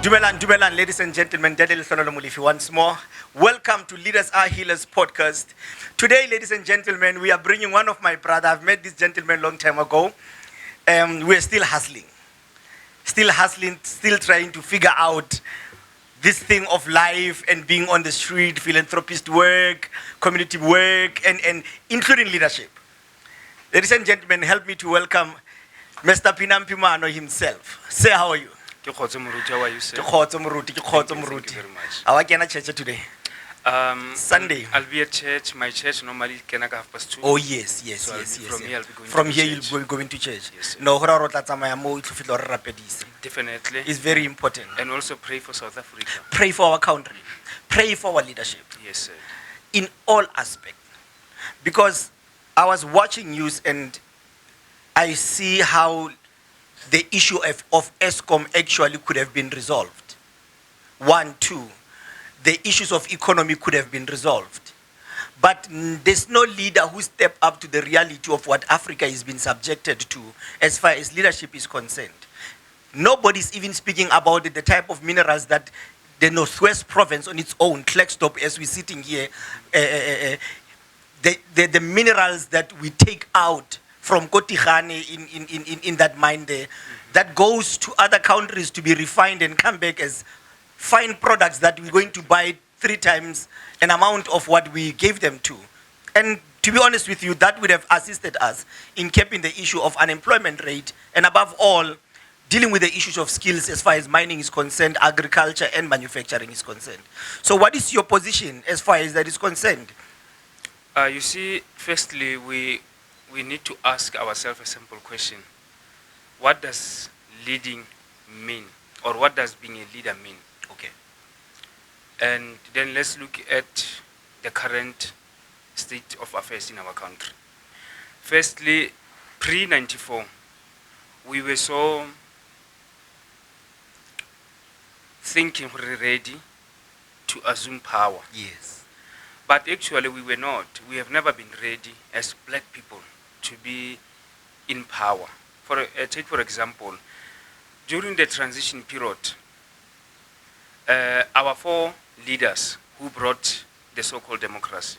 Dumelan, ladies and gentlemen, once more. Welcome to Leaders Are Healers podcast. Today, ladies and gentlemen, we are bringing one of my brother. I've met this gentleman long time ago. We're still hustling, still trying to figure out this thing of life and being on the street, philanthropist work, community work, and including leadership. Ladies and gentlemen, help me to welcome Mr. Pinampi Maano himself. Say, how are you? How are you, sir? Thank you very much. How are you church today? Sunday. I'll be at church. My church normally can have past 2. Oh yes. From here, I'll be going From to here, church. you'll be going to church. Yes, sir. No, Definitely. it's very important. And also pray for South Africa. Pray for our country. Pray for our leadership Yes, sir. in all aspects. Because I was watching news and I see how the issue of ESCOM actually could have been resolved. 1, 2, the issues of economy could have been resolved. But there's no leader who stepped up to the reality of what Africa is being subjected to as far as leadership is concerned. Nobody's even speaking about the type of minerals that the Northwest Province on its own, Klerksdorp, as we're sitting here, the minerals that we take out from Kotigane in that mine there, that goes to other countries to be refined and come back as fine products that we're going to buy 3 times an amount of what we gave them to. And to be honest with you, that would have assisted us in keeping the issue of unemployment rate and above all, dealing with the issues of skills as far as mining is concerned, agriculture and manufacturing is concerned. So what is your position as far as that is concerned? You see, firstly, we need to ask ourselves a simple question. What does leading mean? Or what does being a leader mean? Okay. And then let's look at the current state of affairs in our country. Firstly, pre-94, we were so thinking we're ready to assume power. Yes. But actually we were not. We have never been ready as black people to be in power. Take for example, during the transition period, our 4 leaders who brought the so-called democracy,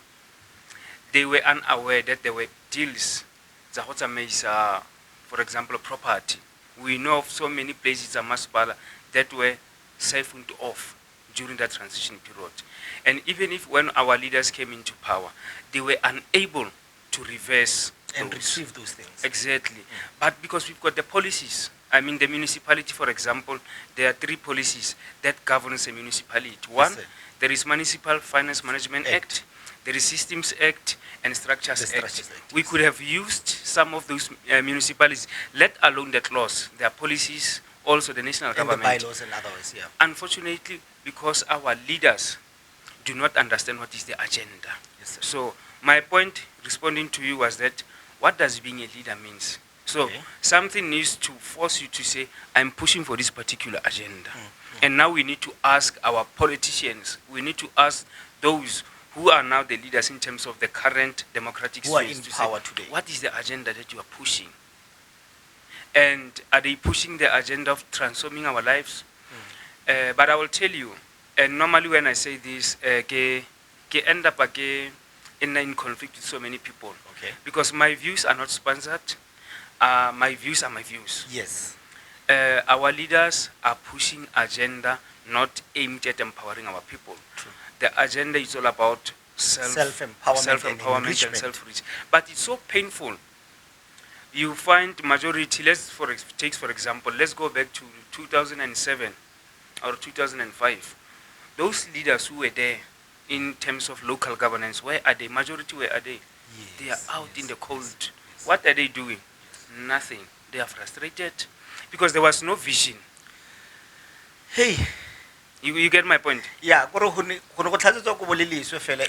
they were unaware that there were deals, for example, property. We know of so many places in Masipala that were siphoned off during that transition period. And even if when our leaders came into power, they were unable to reverse And receive those things. Exactly. But because we've got the policies, I mean the municipality, for example, there are 3 policies that governs a municipality. One, Yes, sir. there is Municipal Finance Management Act, there is Systems Act, and Structures The Act. Structures Act, We yes. could have used some of those municipalities, let alone the laws, their policies, also the national And the government. bylaws and others, yeah. Unfortunately, because our leaders do not understand what is the agenda. Yes, sir. So my point responding to you was that what does being a leader means? So Okay. something needs to force you to say, I'm pushing for this particular agenda. And now we need to ask our politicians, we need to ask those who are now the leaders in terms of the current democratic Who are space in to power say, today. what is the agenda that you are pushing? And are they pushing the agenda of transforming our lives? But I will tell you, and normally when I say this, ke end up in conflict with so many people. Okay. Because my views are not sponsored. My views are my views. Yes. Our leaders are pushing agenda not aimed at empowering our people. True. The agenda is all about Self-empowerment and enrichment. self-reach. But it's so painful. You find majority, take for example, let's go back to 2007 or 2005. Those leaders who were there in terms of local governance, where are they? Majority, where are they? They are out in the cold. Yes. What are they doing? Nothing. They are frustrated because there was no vision. Hey. You get my point? Yeah,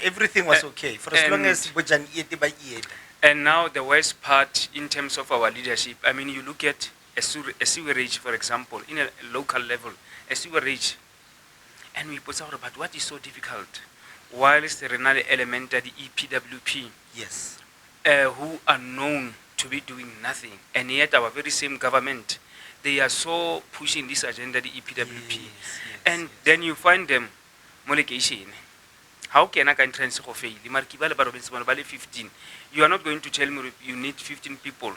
everything was okay for as long as bojang iete ba iete. And now the worst part in terms of our leadership, I mean, you look at a sewerage, for example, in a local level, a sewerage, and we put out, but what is so difficult? Whilst the renal element, the EPWP, Yes. who are known to be doing nothing, and yet our very same government they are so pushing this agenda, the EPWP. Yes, And yes. then you find them mo lekeishene. How can I entrance go fail? The markibale ba robetse ba le 15. You are not going to tell me you need 15 people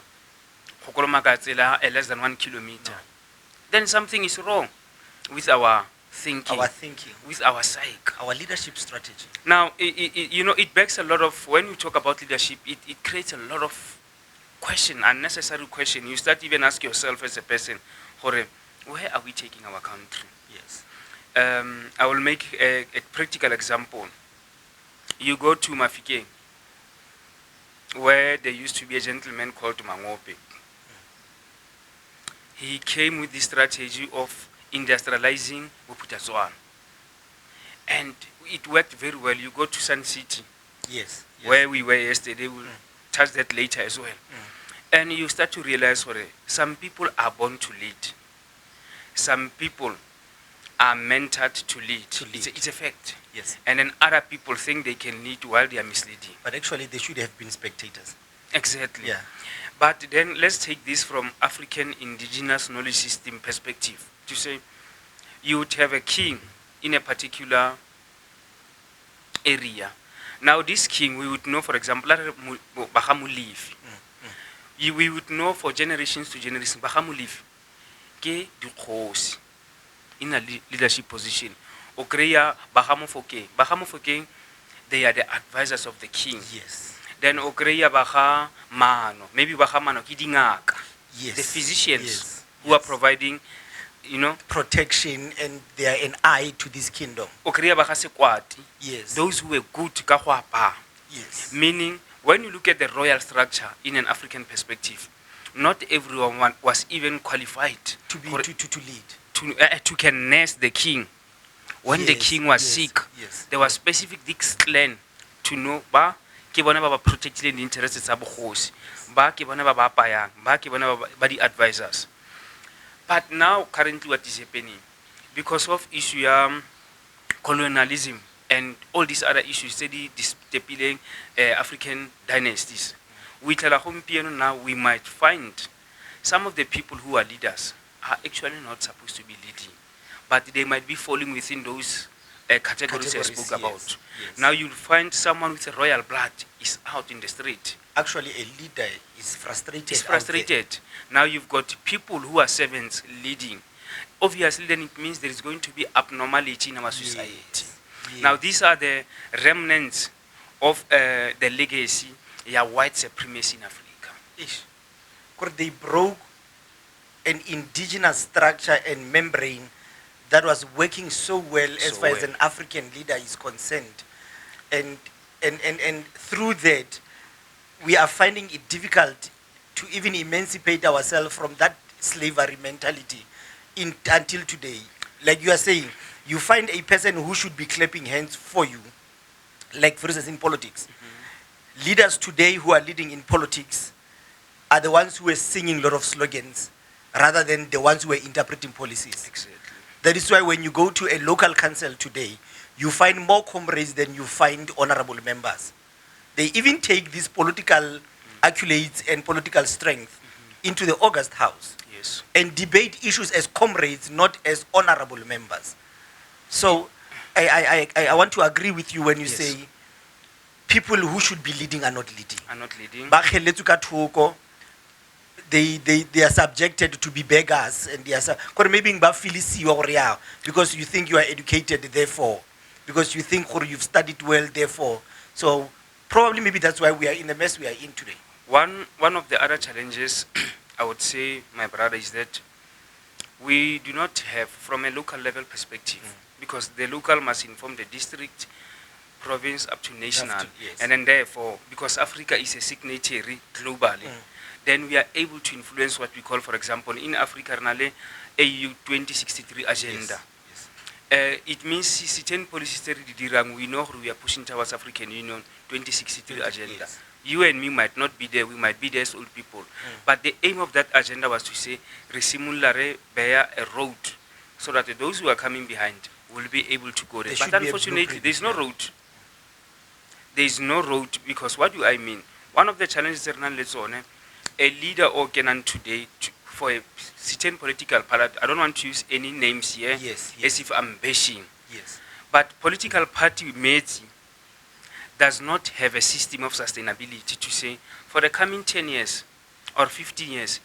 go kolomaka tsela less than 1 kilometer. No. Then something is wrong with our thinking, Our thinking, with our psyche. our leadership strategy. Now, it begs a lot of, when you talk about leadership, it creates a lot of question, unnecessary question. You start even ask yourself as a person, where are we taking our country? Yes. I will make a practical example. You go to Mafikeng, where there used to be a gentleman called Mangope. He came with the strategy of industrializing Wuputazwan. And it worked very well. You go to Sun City, Yes. where we were yesterday, we'll touch that later as well. And you start to realize some people are born to lead. Some people are mentored to lead. It's a fact. Yes. And then other people think they can lead while they are misleading. But actually, they should have been spectators. Exactly. Yeah. But then let's take this from African indigenous knowledge system perspective. To say, you would have a king in a particular area. Now this king, we would know, for example, we would know for generations to generations, Bahamulif, ke dikgosi in a leadership position. Okreya Bahamofoke, they are the advisors of the king. Yes. Then Okreya Baha Maano, maybe Baha Maano Kidingaka, Yes. the physicians Yes. who are providing, protection, and they are an eye to this kingdom. Okreya Baha Sekwati, Yes. those who were good ka go apaya. Yes. Meaning, when you look at the royal structure in an African perspective, not everyone was even qualified To be for- to lead. to can nurse the king. When the Yes, king was yes, sick, yes, there was specific this clan to know ba ke bona ba protecting the interests tsa bogosi, ba ke bona ba apayang, ba ke bona ba di advisors. But now currently what is happening, because of issue colonialism and all these other issues, steady depleting African dynasties, we tell now we might find some of the people who are leaders are actually not supposed to be leading, but they might be falling within those categories I spoke about. Yes. Now you'll find someone with a royal blood is out in the street. Actually, a leader is frustrated. Is out there. frustrated. Now you've got people who are servants leading. Obviously, then it means there is going to be abnormality in our society. Yes. Now these are the remnants of the legacy of white supremacy in Africa. Ish. 'Cause they broke an indigenous structure and membrane that was working so well as So far as well. an African leader is concerned. And through that, we are finding it difficult to even emancipate ourselves from that slavery mentality until today. Like you are saying, you find a person who should be clapping hands for you, like for instance in politics. Leaders today who are leading in politics are the ones who are singing a lot of slogans rather than the ones who are interpreting policies. Exactly. That is why when you go to a local council today, you find more comrades than you find honorable members. They even take these political accolades and political strength into the August House Yes. and debate issues as comrades, not as honorable members. So I want to agree with you when you Yes. say people who should be leading are not leading. Are not leading. Ba kgelletswe ka thoko. They are subjected to be beggars, and they are maybe ba filisiwa gore ya, because you think you are educated, therefore, because you think gore you've studied well, therefore. So probably maybe that's why we are in the mess we are in today. One of the other challenges, I would say, my brother, is that we do not have, from a local level perspective, because the local must inform the district, province, up to national, yes. and then therefore, because Africa is a signatory globally, then we are able to influence what we call, for example, in Africa, AU 2063 agenda. Yes. It means 10 policies we know we are pushing towards African Union 2063 agenda. Yes. You and me might not be there, we might be there as old people. But the aim of that agenda was to say, resimulare bear a road, so that those who are coming behind will be able to go there. There should But be a unfortunately, blueprint, there's no yeah. road. There's no road, because what do I mean? One of the challenges that a leader or can today, for a certain political party, I don't want to use any names here, Yes, as yes. if I'm bashing, Yes. but political party Metsi does not have a system of sustainability to say, for the coming 10 years or 15 years,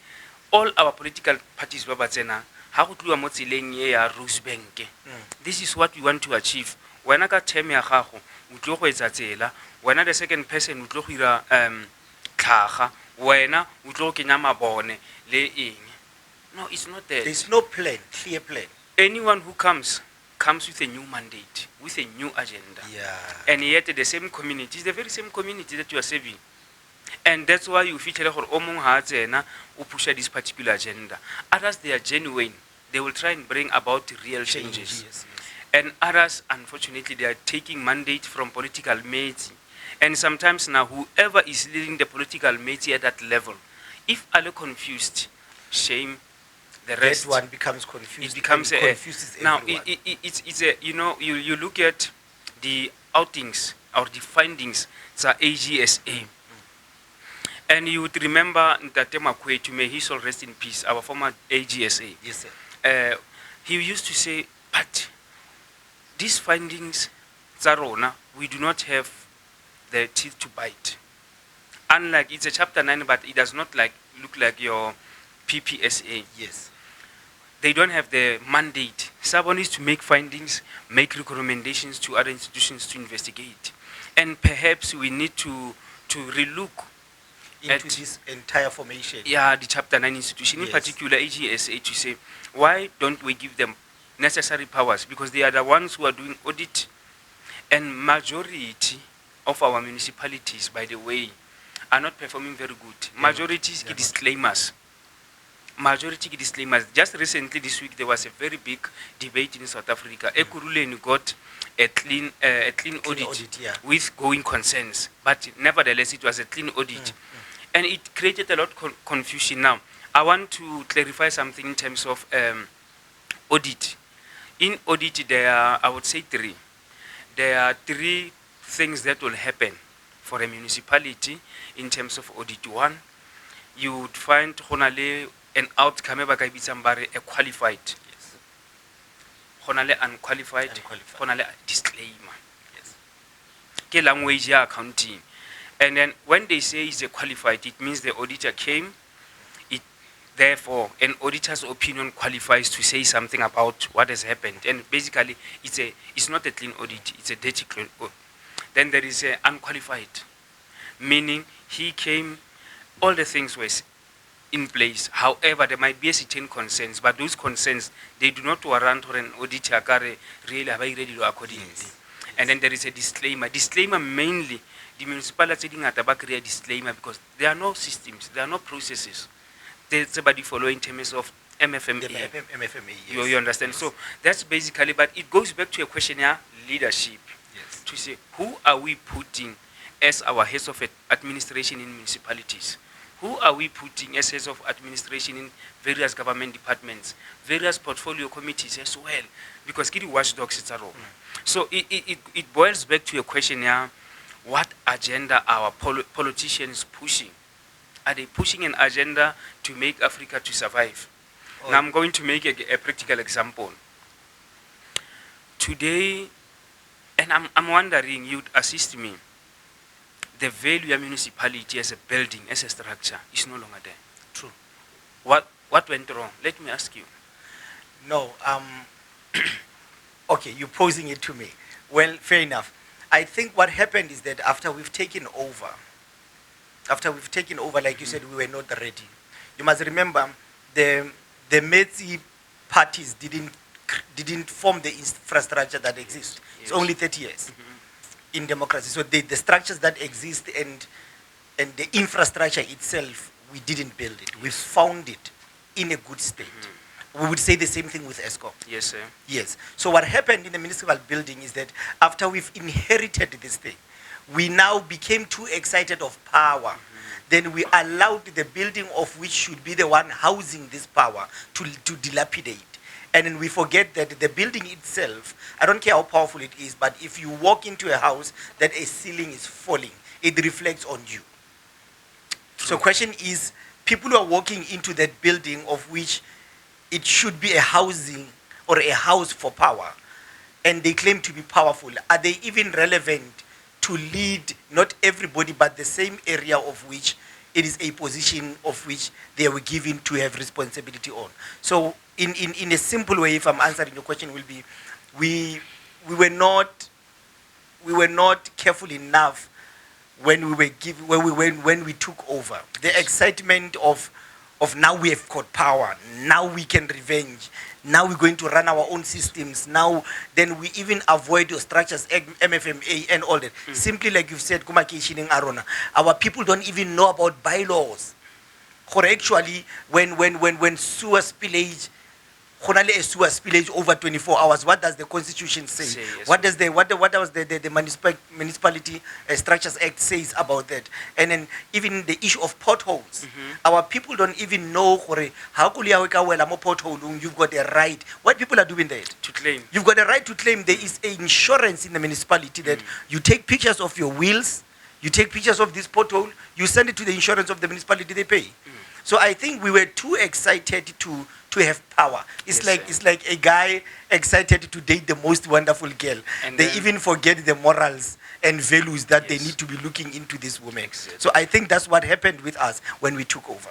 all our political parties ba ba tsena ha go tluwa mo tseleng e ya Rosebank. This is what we want to achieve. Wena ka term ya gago o tlo go etsa tsela, wena the second person o tlo go ira tlhaga, wena o tlo go kenya mabone le eng. No, it's not that. There's no plan, clear plan. Anyone who comes with a new mandate, with a new agenda. Yeah. And yet the same community is the very same community that you are serving. And that's why you feature or omong ha tsena o push this particular agenda. Others, they are genuine. They will try and bring about real changes. Yes. And others, unfortunately, they are taking mandate from political mates. And sometimes now, whoever is leading the political mates at that level, if are confused, shame the rest. That one becomes confused. It becomes and confuses now everyone. it's a, you look at the outings or the findings it's a AGSA, and you would remember that Makwe, may he shall rest in peace, our former AGSA. Yes, sir. He used to say, but these findings, Zarona, we do not have the teeth to bite. Unlike it's a chapter 9, but it does not look like your PPSA. Yes. They don't have the mandate. Someone is to make findings, make recommendations to other institutions to investigate. And perhaps we need to relook Into this entire formation. the chapter 9 institution, Yes. in particular AGSA, to say, why don't we give them necessary powers? Because they are the ones who are doing audit. And majority of our municipalities, by the way, are not performing very good. Majority disclaimers. Just recently this week there was a very big debate in South Africa. Ekurhuleni got a clean audit, yeah. with going concerns, but nevertheless it was a clean audit, and it created a lot of confusion. Now I want to clarify something in terms of audit. In audit there are, I would say, three. There are three things that will happen for a municipality in terms of audit. One, you would find an outcome a qualified, Yes. unqualified, Unqualified. disclaimer. Yes. Ke language ya accounting. And then when they say it's a qualified, it means the auditor came. Therefore, an auditor's opinion qualifies to say something about what has happened. And basically, it's not a clean audit, it's a dirty clean audit. Then there is an unqualified, meaning he came, all the things were in place. However, there might be a certain concerns, but those concerns, they do not warrant for an auditor really ready accordingly. Yes. And then there is a disclaimer. Disclaimer mainly, the municipality at the back disclaimer because there are no systems, there are no processes. There's somebody following terms of MFMA. The MFMA, yes. You understand? Yes. So that's basically, but it goes back to a question here, leadership. Yes. To say, who are we putting as our heads of administration in municipalities? Who are we putting as heads of administration in various government departments, various portfolio committees as well? Because kidi watchdogs it's a role. So it boils back to a question here, what agenda are our politicians pushing? Are they pushing an agenda to make Africa to survive? Oh. Now I'm going to make a practical example. Today, and I'm wondering, you'd assist me, the value of municipality as a building, as a structure, is no longer there. True. What went wrong? Let me ask you. No, okay, you're posing it to me. Well, fair enough. I think what happened is that after we've taken over, like you said, we were not ready. You must remember, the Metsi parties didn't form the infrastructure that exists. It's Yes. only 30 years in democracy. So the structures that exist and the infrastructure itself, we didn't build it. We found it in a good state. We would say the same thing with ESCOM. Yes, sir. Yes. So what happened in the municipal building is that after we've inherited this thing, we now became too excited of power. Then we allowed the building of which should be the one housing this power to dilapidate. And then we forget that the building itself, I don't care how powerful it is, but if you walk into a house that a ceiling is falling, it reflects on you. So question is, people who are walking into that building of which it should be a housing or a house for power, and they claim to be powerful, are they even relevant to lead not everybody but the same area of which it is a position of which they were given to have responsibility on? So in a simple way, if I'm answering your question, will be we were not careful enough when when we took over. The excitement of now we have got power, now we can revenge, now we're going to run our own systems, now then we even avoid your structures, MFMA and all that. Simply like you've said, Kumakishin and Arona, our people don't even know about bylaws. Or actually, when sewer spillage, a sewer spillage over 24 hours, what does the constitution say? Yes, What does the municipality structures act says about that? And then even the issue of potholes, our people don't even know how could you pothole, you've got a right. What people are doing that To claim. you've got a right to claim. There is an insurance in the municipality that you take pictures of your wheels, you take pictures of this pothole, you send it to the insurance of the municipality, they pay. So I think we were too excited to have power. It's like a guy excited to date the most wonderful girl. And they then- even forget the morals and values that they Yes. need to be looking into this woman. Exactly. So I think that's what happened with us when we took over.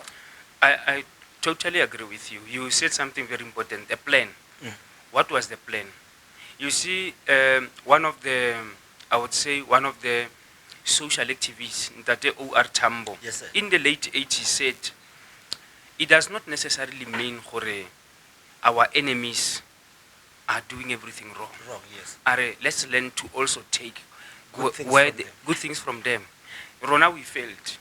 I totally agree with you. You said something very important, a plan. What was the plan? You see, one of the social activists, Ntate O.R. Tambo, Yes, sir. in the late 80s said, it does not necessarily mean our enemies are doing everything wrong. Wrong, yes. Let's learn to also take Good things from them. good things from them. Rona, we failed.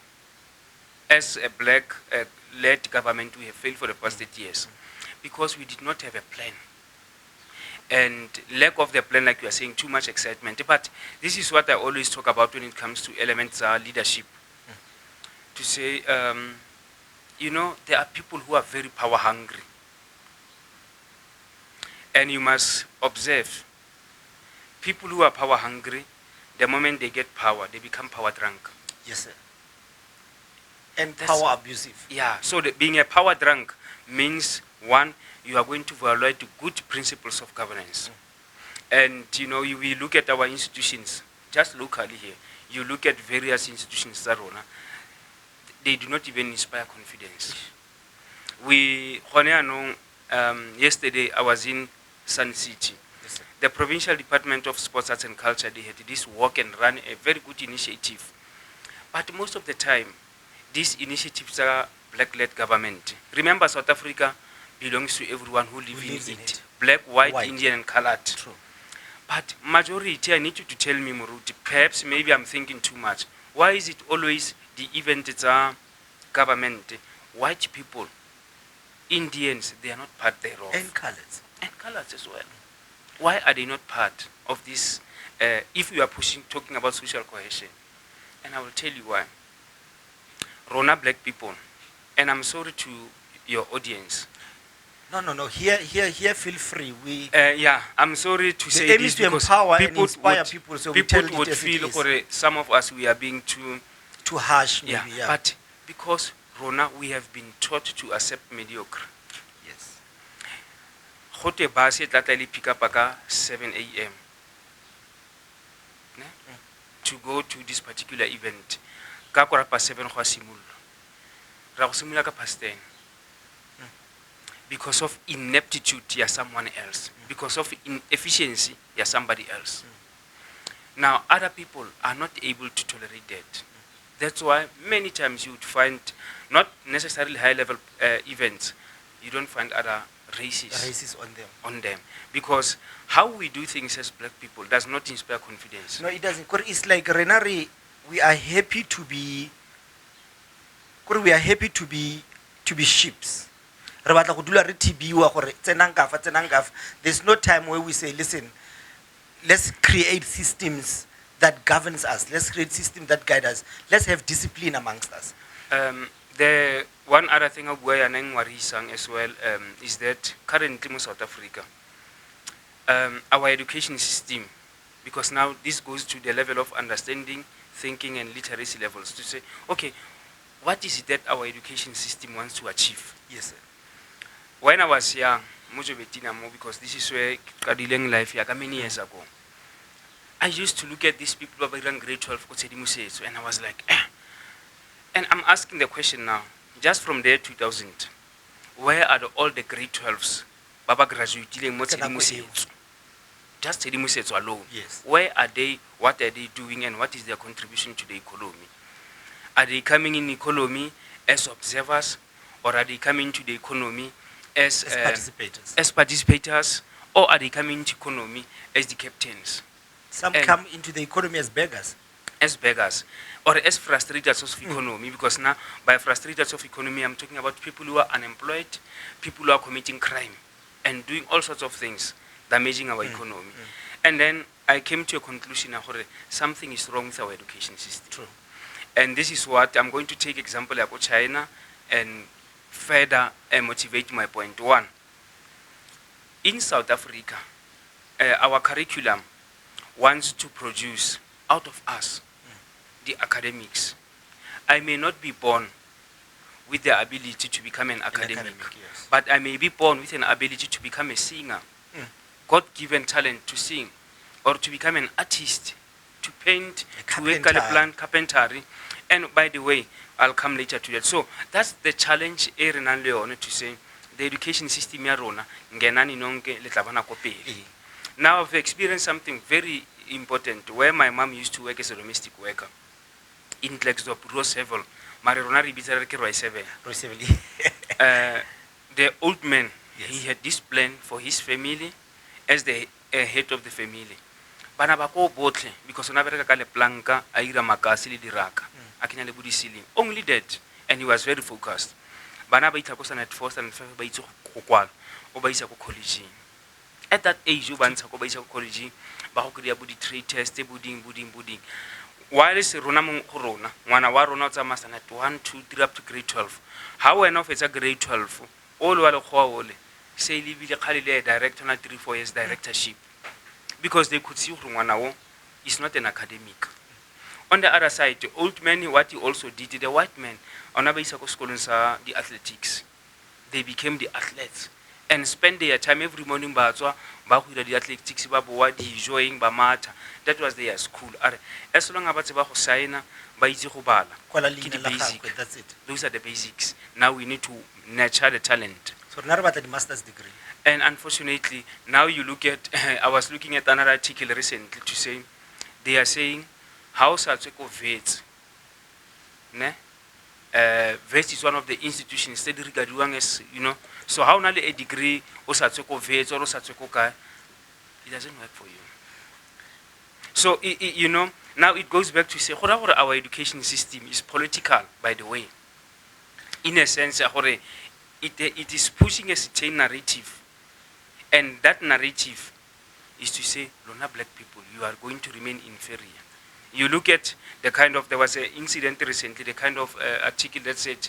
As a black-led government, we have failed for the past 8 years because we did not have a plan. And lack of the plan, like you are saying, too much excitement. But this is what I always talk about when it comes to elements leadership. To say, there are people who are very power hungry. And you must observe, people who are power hungry, the moment they get power, they become power drunk. Yes, sir. And That's- power abusive. Yeah, so being a power drunk means, one, you are going to violate the good principles of governance. And, we look at our institutions, just locally here, you look at various institutions, Zarona, they do not even inspire confidence. Yesterday I was in Sun City. Yes, sir. The Provincial Department of Sports, Arts and Culture, they had this walk and run, a very good initiative. But most of the time, these initiatives are black-led government. Remember, South Africa belongs to everyone who lives in it. Black, white, Indian, and colored. True. But majority, I need you to tell me, Muruti, perhaps maybe I'm thinking too much. Why is it always the events are government, white people, Indians, they are not part thereof? And colors. And colors as well. Why are they not part of this, if we are talking about social cohesion? And I will tell you why. Rona, black people, and I'm sorry to your audience. No. Here, feel free. We I'm sorry to say aim this is to because empower and people inspire would, people, so we people tell it would as it feel is. some of us we are being too harsh, maybe. Yeah. But because Rona, we have been taught to accept mediocre. yes. Gote bus e tla pick up at 7 a.m. to go to this particular event. Ka kora pa 7 go simolola. Ra go simolola ka past 10. Because of ineptitude ya someone else, because of inefficiency ya somebody else. Now, other people are not able to tolerate that. That's why many times you would find, not necessarily high-level events, you don't find other races Races on them. because how we do things as black people does not inspire confidence. No, it doesn't. It's like Renari, we are happy to be sheeps. Re batla go dula re thibiwa gore tsenang ka fa. There's no time where we say, listen, let's create systems that governs us. Let's create systems that guide us. Let's have discipline amongst us. The one other thing of where sang as well is that currently in South Africa, our education system, because now this goes to the level of understanding, thinking, and literacy levels, to say, okay, what is it that our education system wants to achieve? Yes, sir. When I was young, because this is where Kadileng life many years ago, I used to look at these people who are grade 12 and I was like, and I'm asking the question now, just from there 2000, where are all the grade 12s? Baba graduating, just Tedimusetsu alone. Yes. Where are they? What are they doing? And what is their contribution to the economy? Are they coming in economy as observers, or are they coming to the economy as participators? As participators, or are they coming into economy as the captains? Some And come into the economy as beggars. As beggars, or as frustrators of economy, because now by frustrators of economy, I'm talking about people who are unemployed, people who are committing crime, and doing all sorts of things damaging our economy. And then I came to a conclusion that something is wrong with our education system. True. And this is what I'm going to take example about China and further motivate my point. One, in South Africa, our curriculum wants to produce out of us the academics. I may not be born with the ability to become an academic, yes. but I may be born with an ability to become a singer, God-given talent to sing, or to become an artist, to paint, to work at a plant, carpentry. And by the way, I'll come later to that. So that's the challenge to say the education system now I've experienced something very important where my mom used to work as a domestic worker in Klexdorp, Rosevel. The old man, yes, he had this plan for his family as the head of the family. Bana ba ko botle because ona bereka ka le planka a ira makasi le diraka a kenya le budisileng only that, and he was very focused. Bana ba itla ko sana at 4 and 5 ba itse go kwala o ba isa ko college. At that age o ba ntsha ko ba isa ko college ba go kry body trade test buding while se rona mo go rona ngwana wa rona o tsama sana at 1 2 3 up to grade 12. How when of it's a grade 12 all wa le khoa ole se libile khalile director na 3-4 years directorship, because they could see ngwana is not an academic. On the other side, the old man, what he also did, the white man, the athletics. They became the athletes and spend their time every morning the athletics, enjoying Bamata. That was their school. As long as they sign, that's it. Those are the basics. Now we need to nurture the talent. So now about the master's degree. And unfortunately, now you look at, I was looking at another article recently to say, they are saying, how Satseko VETS, VETS is one of the institutions study regarding as, so how now a degree, or Satseko VETS, or Satseko Kai, it doesn't work for you. So, now it goes back to say, our education system is political, by the way. In a sense, it is pushing a certain narrative. And that narrative is to say, Lona black people, you are going to remain inferior. You look at the kind of, there was an incident recently, the kind of article that said,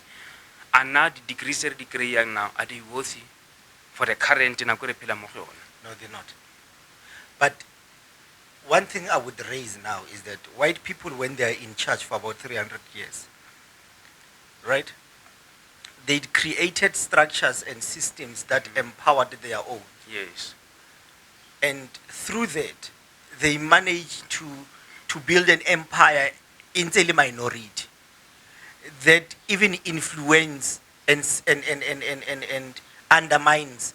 are now the degrees young now, are they worthy for the current? No, they're not. But one thing I would raise now is that white people, when they're in charge for about 300 years, right? They created structures and systems that empowered their own. Yes. And through that, they managed to build an empire in the minority that even influence and undermines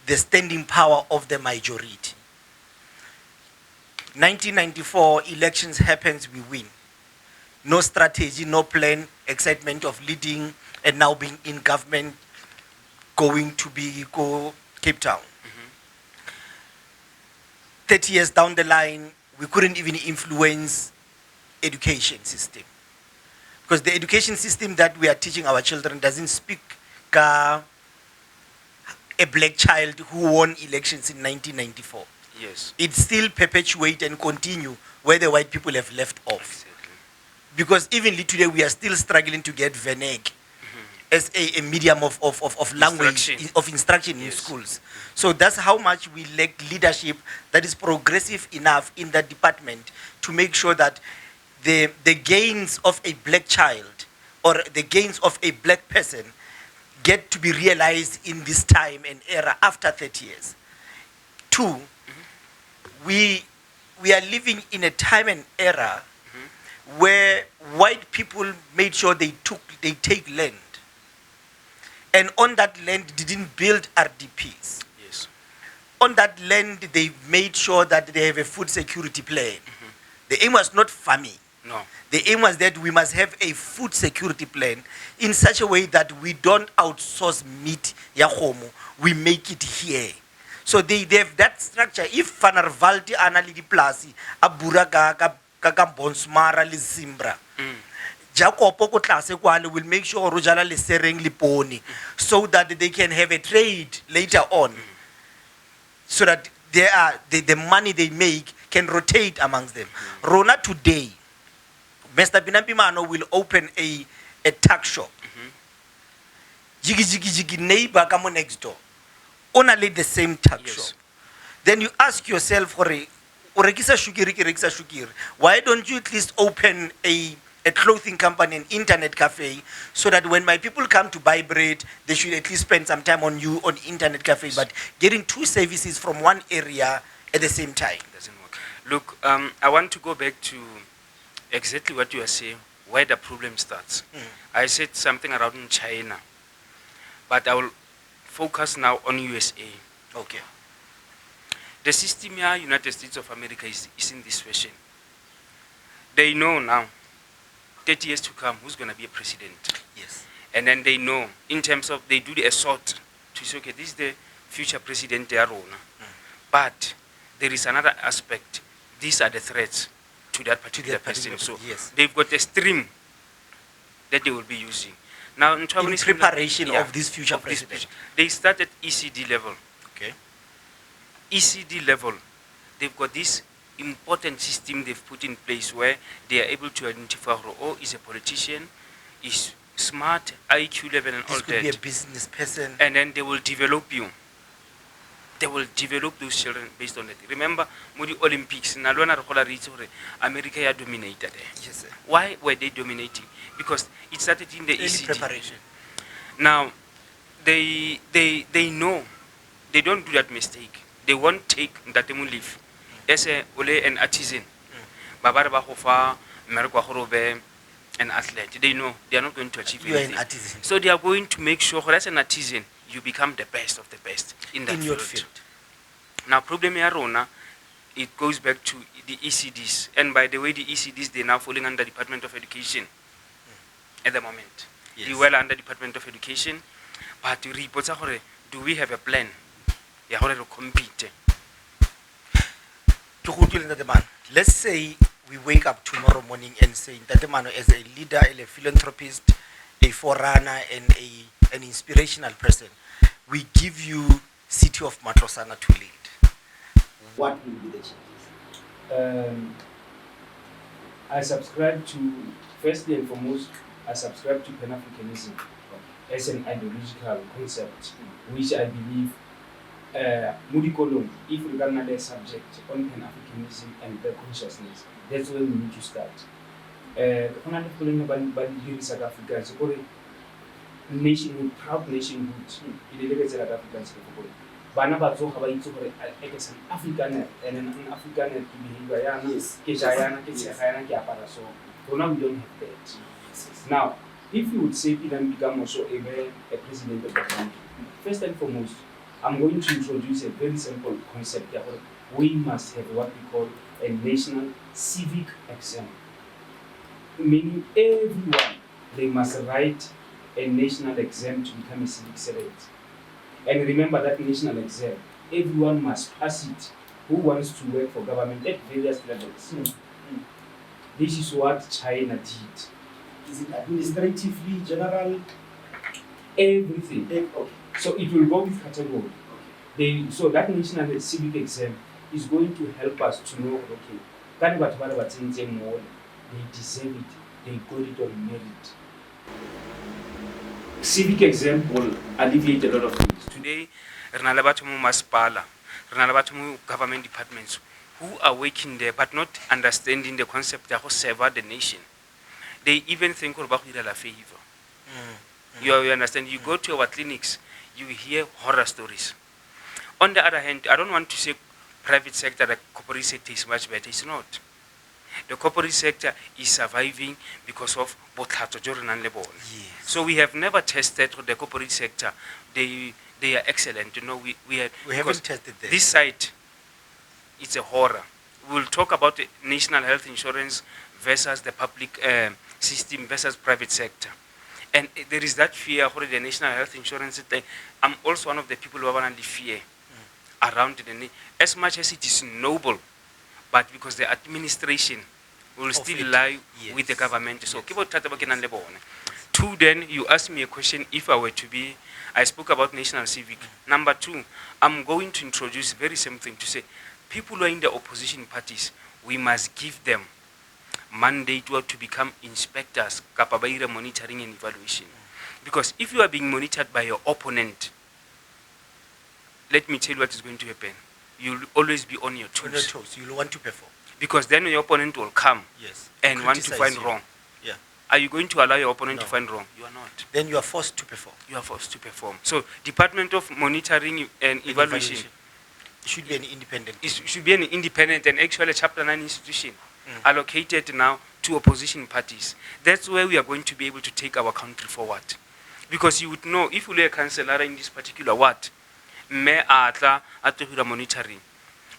the standing power of the majority. 1994 elections happens, we win. No strategy, no plan, excitement of leading and now being in government, going to go Cape Town. 30 years down the line, we couldn't even influence education system. Because the education system that we are teaching our children doesn't speak a black child who won elections in 1994. Yes. It still perpetuate and continue where the white people have left off. Exactly. Because even today we are still struggling to get Veneg as a medium of language, of instruction in schools. So that's how much we lack leadership that is progressive enough in that department to make sure that the gains of a black child or the gains of a black person get to be realized in this time and era after 30 years. Two, we are living in a time and era where white people made sure they take land, and on that land didn't build RDPs. Yes. On that land they made sure that they have a food security plan. The aim was not farming. No. The aim was that we must have a food security plan in such a way that we don't outsource meat ya kgomo, we make it here. So they have that structure. If Vanarvalti anali di plasi abura ka Bonsmara le Zimbra, Jacopo ko tlase kwale will make sure rojala le sereng le poni, so that they can have a trade later on, so that the money they make can rotate amongst them. Rona today, Mr. Pinampi Maano will open a tuck shop. Jigi neighbor come next door. Only the same tuck shop. Then you ask yourself, why don't you at least open a clothing company, an internet cafe, so that when my people come to buy bread, they should at least spend some time on you on internet cafe, but getting two services from one area at the same time. Doesn't work. Look, I want to go back to exactly what you are saying, where the problem starts. I said something around China, but I will focus now on USA. Okay. The system here, United States of America, is in this fashion. They know now, 30 years to come, who's going to be a president. Yes. And then they know, in terms of, they do the assault to say, okay, this is the future president they are on. But there is another aspect. These are the threats to that particular person. So yes, they've got a stream that they will be using. Now, in preparation of this future president. They start at ECD level. Okay. ECD level, they've got this important system they've put in place where they are able to identify who is a politician, is smart, IQ level and all that. This could be a business person. And then they will develop you. They will develop those children based on that. Remember, Modi Olympics, America had dominated. Yes, sir. Why were they dominating? Because it started in the ECD. Preparation. Now, they know they don't do that mistake. They won't take Ntatemu leave as an artisan. Babarba Hofa, Merkwa an athlete. They know they are not going to achieve anything. You are an artisan. So they are going to make sure as an artisan, you become the best of the best in that your field. Now, problem here, Rona, it goes back to the ECDs. And by the way, the ECDs, they're now falling under Department of Education at the moment. Yes. They're well under Department of Education. But the reports are, do we have a plan? Yeah, how to compete? Let's say we wake up tomorrow morning and say, Tatemano, as a leader, a philanthropist, a forerunner, and an inspirational person, we give you City of Matlosana to lead. What will be the changes? I subscribe to, firstly and foremost, I subscribe to Pan-Africanism as an ideological concept, which I believe Mudikolong, if we can another subject on Pan-Africanism and their consciousness, that's where we need to start. South Africa, it's a nationhood, proud nationhood, in the South Africans. Bana ba tsoga ba itse gore ke san Afrikaner and an Afrikaner ke behavior yana ke jayana ke tsegayana ke apara so rona we don't have that. Now, if you would say Pinampi become also a president of the country, first and foremost, I'm going to introduce a very simple concept. We must have what we call a national civic exam, meaning everyone, they must write a national exam to become a civic servant. And remember that national exam, everyone must pass it who wants to work for government at various levels. This is what China did. Is it administratively, general? Everything. Okay. So it will go with category. So that national civic exam is going to help us to know, okay, they deserve it, they got it on merit. Civic exam will alleviate a lot of things. Today, Renalabatumu Maspala, Renalabatumu government departments who are working there but not understanding the concept that will serve the nation. they even think gore ba go direla favor. You understand? You go to our clinics, you hear horror stories. On the other hand, I don't want to say private sector, the corporate sector is much better. It's not. The corporate sector is surviving because of botlato journal level. Yes. So we have never tested the corporate sector. They are excellent. You know, we haven't tested this. This side, it's a horror. We'll talk about the national health insurance versus the public system versus private sector. And there is that fear for the national health insurance. I'm also one of the people who have only fear around the as much as it is noble, but because the administration will still lie with the government. So, two, then you asked me a question if I were to be, I spoke about national civic. Number two, I'm going to introduce very same thing to say, people who are in the opposition parties, we must give them mandate to become inspectors, capable monitoring and evaluation. Because if you are being monitored by your opponent, let me tell you what is going to happen. You'll always be on your toes. On your toes. You'll want to perform. Because then your opponent will come and want to find you. wrong. Yeah. Are you going to allow your opponent to find wrong? You are not. Then you are forced to perform. You are forced to perform. So, Department of Monitoring and Evaluation should be an independent. It should be an independent and actually a Chapter 9 institution allocated now to opposition parties. That's where we are going to be able to take our country forward. Because you would know, if you are a councillor in this particular ward, me atla atohira monitoring,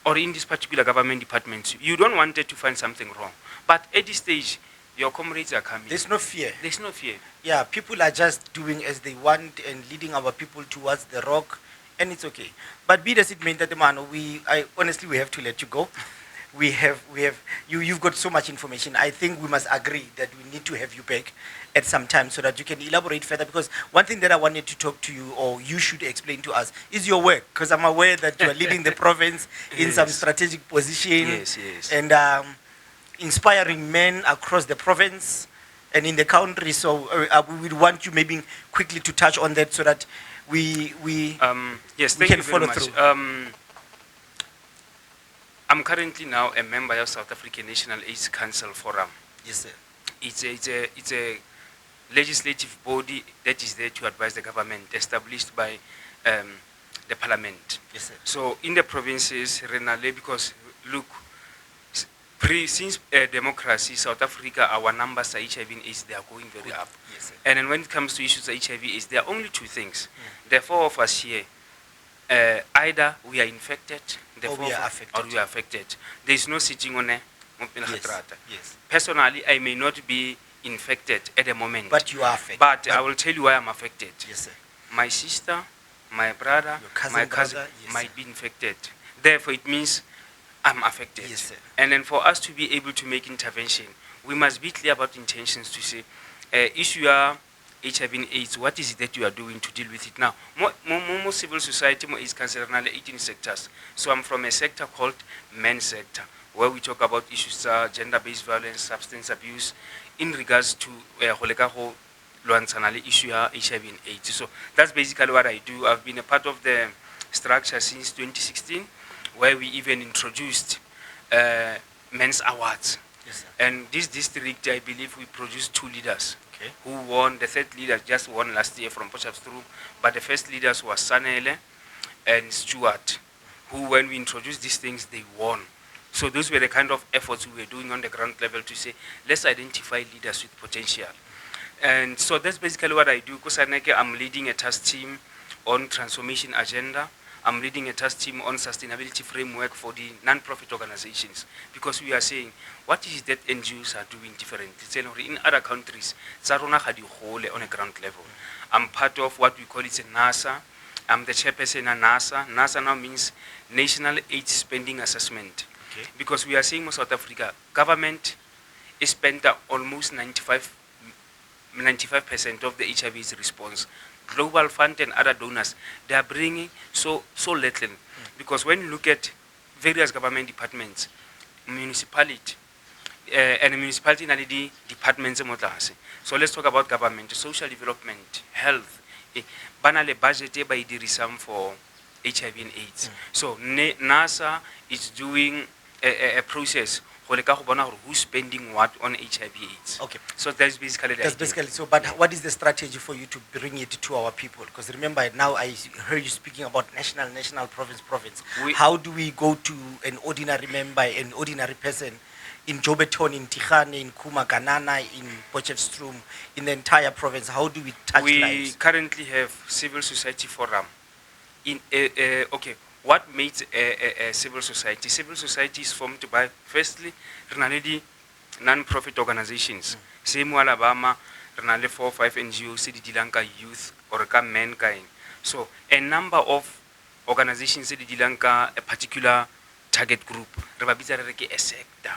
or in this particular government department, you don't want it to find something wrong. But at this stage, your comrades are coming. There's no fear. There's no fear. Yeah, people are just doing as they want and leading our people towards the rock, and it's okay. But be does it mean that the man, honestly, we have to let you go. You've got so much information. I think we must agree that we need to have you back at some time so that you can elaborate further. Because one thing that I wanted to talk to you, or you should explain to us, is your work. Because I'm aware that you are leading the province in some strategic position. Yes. And inspiring men across the province and in the country. So we would want you maybe quickly to touch on that so that we thank can you follow very much. through. I'm currently now a member of South African National AIDS Council Forum. Yes, sir. It's a legislative body that is there to advise the government, established by the parliament. Yes, sir. So in the provinces, renale, because look, since democracy, South Africa, our numbers of HIV and AIDS, they are going very up. Yes, sir. And then when it comes to issues of HIV AIDS, there are only two things. The four of us here, either we are infected, or we are affected. Or we are affected. There is no sitting on a Yes. Personally, I may not be infected at the moment. But you are affected. But I will tell you why I'm affected. Yes, sir. My sister, my brother, Your cousin yes, might be infected. Therefore, it means I'm affected. Yes, sir. And then for us to be able to make intervention, we must be clear about intentions to say, issue HIV and AIDS, what is it that you are doing to deal with it now? More civil society is considered 18 sectors. So I'm from a sector called men's sector, where we talk about issues gender-based violence, substance abuse, in regards to issue HIV and AIDS. So that's basically what I do. I've been a part of the structure since 2016, where we even introduced men's awards. Yes, sir. And this district, I believe, we produced 2 leaders. Okay. Who won. The third leader just won last year from Potchefstroom, but the first leaders were Sanele and Stuart, who, when we introduced these things, they won. So those were the kind of efforts we were doing on the ground level to say, let's identify leaders with potential. And so that's basically what I do. Because I'm leading a task team on transformation agenda. I'm leading a task team on sustainability framework for the non-profit organizations. Because we are saying, what is it that NGOs are doing differently? In other countries, on a ground level. I'm part of what we call it a NASA. I'm the chairperson of NASA. NASA now means National AIDS Spending Assessment. Okay. Because we are saying in South Africa, government is spent almost 95% of the HIV response. Global Fund and other donors, they are bringing so little. Because when you look at various government departments, municipality, and municipality and departments, so let's talk about government, social development, health. Banale budget by dirisam for HIV and AIDS. So NASA is doing a process go leka go bona gore who's spending what on HIV/AIDS. Okay. So that's basically the That's idea. basically so. But what is the strategy for you to bring it to our people? Because remember, now I heard you speaking about national, province. How do we go to an ordinary member, an ordinary person in Jobeton, in Tihane, in Kumaganana, in Potchefstroom, in the entire province? How do we touch We lives? currently have civil society forum. Okay, what makes a civil society? Civil society is formed by, firstly, non-profit organizations. Same mo Alabama, 4 or 5 NGOs, di dilang ka youth or ka mankind. So a number of organizations di dilang ka a particular target group. Re ba bitsa re re ke a sector.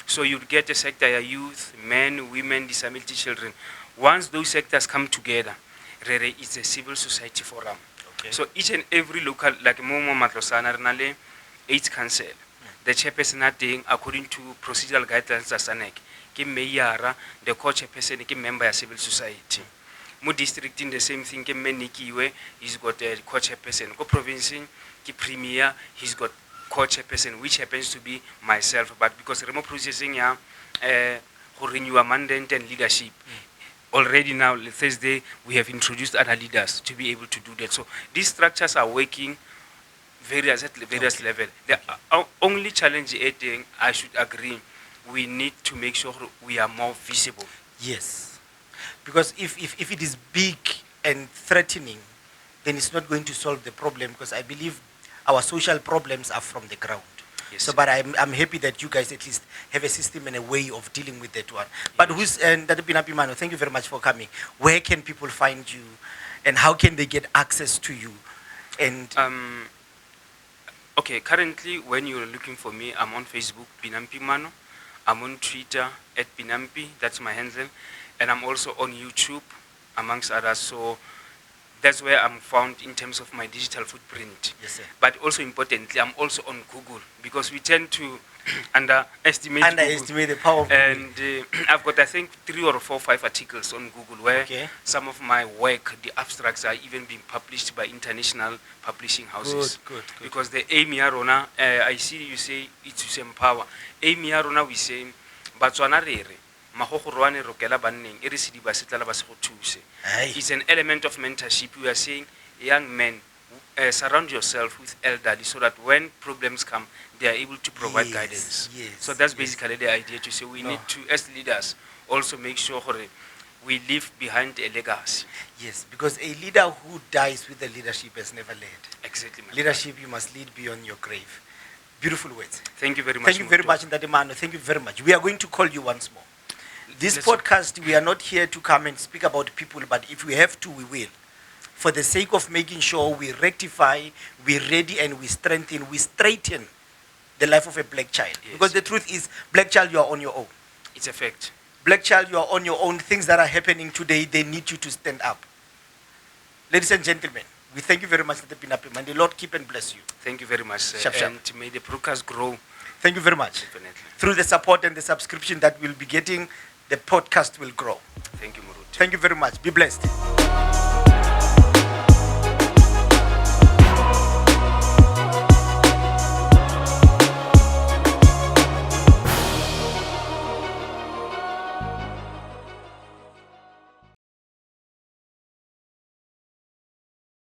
So you'd get a sector, youth, men, women, disability children. Once those sectors come together, it's a civil society forum. Okay. So each and every local, like Momo Matlosana, Renale, AIDS Council, the chairperson are doing according to procedural guidelines as SANEC. Ke mayor, the co-chairperson, ke member of civil society. Mo district in the same thing, ke Menikiwe, he's got a co-chairperson. Ko province, ke premier, he's got co-chairperson, which happens to be myself. But because remote processing, who renew a mandate and leadership. Already now, Thursday, we have introduced other leaders to be able to do that. So these structures are working at various levels. The only challenge I should agree, we need to make sure we are more visible. Yes. Because if it is big and threatening, then it's not going to solve the problem, because I believe our social problems are from the ground. Yes. So, but I'm happy that you guys at least have a system and a way of dealing with that one. But Pinampi Maano, thank you very much for coming. Where can people find you, and how can they get access to you? And okay, currently when you're looking for me, I'm on Facebook, Pinampi Maano. I'm on Twitter at Pinampi, that's my handle, and I'm also on YouTube, amongst others. So that's where I'm found in terms of my digital footprint. Yes, sir. But also importantly, I'm also on Google, because we tend to underestimate the power of Google. And I've got, I think, 3 or 4, 5 articles on Google where some of my work, the abstracts, are even being published by international publishing houses. Good. Because the aim here, I see you say it's to empower. Aim here, we say, Batswana rere. It's an element of mentorship. We are saying, young men, surround yourself with elderly so that when problems come, they are able to provide guidance. Yes, so that's basically the idea, to say we need to, as leaders, also make sure we leave behind a legacy. Yes, because a leader who dies with the leadership has never led. Exactly. Leadership, you must lead beyond your grave. Beautiful words. Thank you very much. Thank you very much, Ndade Maano. Thank you very much. We are going to call you once more. This podcast, we are not here to come and speak about people, but if we have to, we will. For the sake of making sure we rectify, we ready, and we strengthen, we straighten the life of a black child. Yes. Because the truth is, black child, you are on your own. It's a fact. Black child, you are on your own. Things that are happening today, they need you to stand up. Ladies and gentlemen, we thank you very much for the Pinampi. May the Lord keep and bless you. Thank you very much, sir. Sharp. And may the broadcast grow. Thank you very much. Definitely. Through the support and the subscription that we'll be getting, the podcast will grow. Thank you, Murut. Thank you very much. Be blessed.